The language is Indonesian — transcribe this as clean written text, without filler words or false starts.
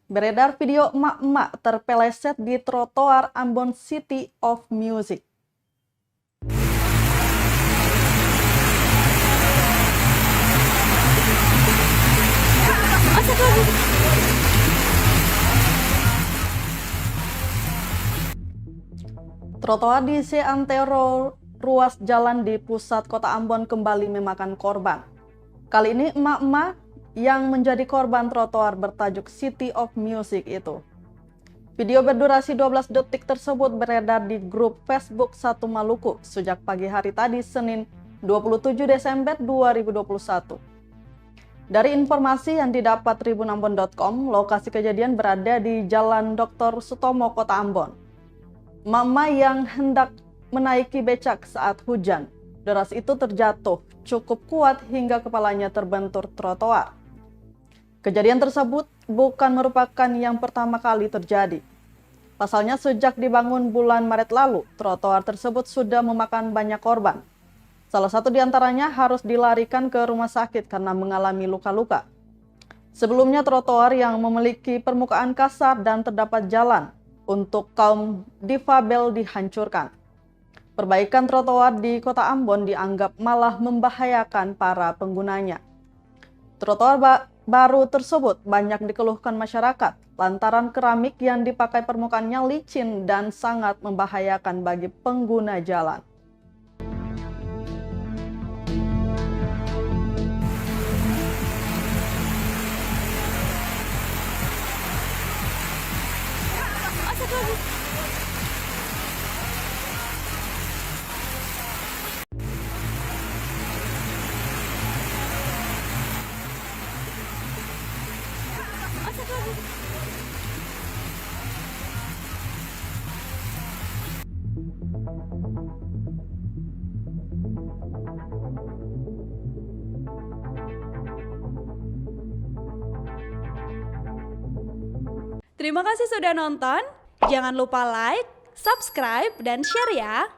Beredar video emak-emak terpeleset di trotoar Ambon City of Music. Trotoar di seantero ruas jalan di pusat kota Ambon kembali memakan korban. Kali ini emak-emak yang menjadi korban trotoar bertajuk City of Music itu. Video berdurasi 12 detik tersebut beredar di grup Facebook Satu Maluku sejak pagi hari tadi Senin 27 Desember 2021. Dari informasi yang didapat tribunambon.com, lokasi kejadian berada di Jalan Dr. Sutomo, Kota Ambon. Mama yang hendak menaiki becak saat hujan, deras itu terjatuh cukup kuat hingga kepalanya terbentur trotoar. Kejadian tersebut bukan merupakan yang pertama kali terjadi. Pasalnya sejak dibangun bulan Maret lalu, trotoar tersebut sudah memakan banyak korban. Salah satu diantaranya harus dilarikan ke rumah sakit karena mengalami luka-luka. Sebelumnya trotoar yang memiliki permukaan kasar dan terdapat jalan untuk kaum difabel dihancurkan. Perbaikan trotoar di Kota Ambon dianggap malah membahayakan para penggunanya. Trotoar baru tersebut banyak dikeluhkan masyarakat lantaran keramik yang dipakai permukaannya licin dan sangat membahayakan bagi pengguna jalan. Terima kasih sudah nonton. Jangan lupa like, subscribe, dan share ya.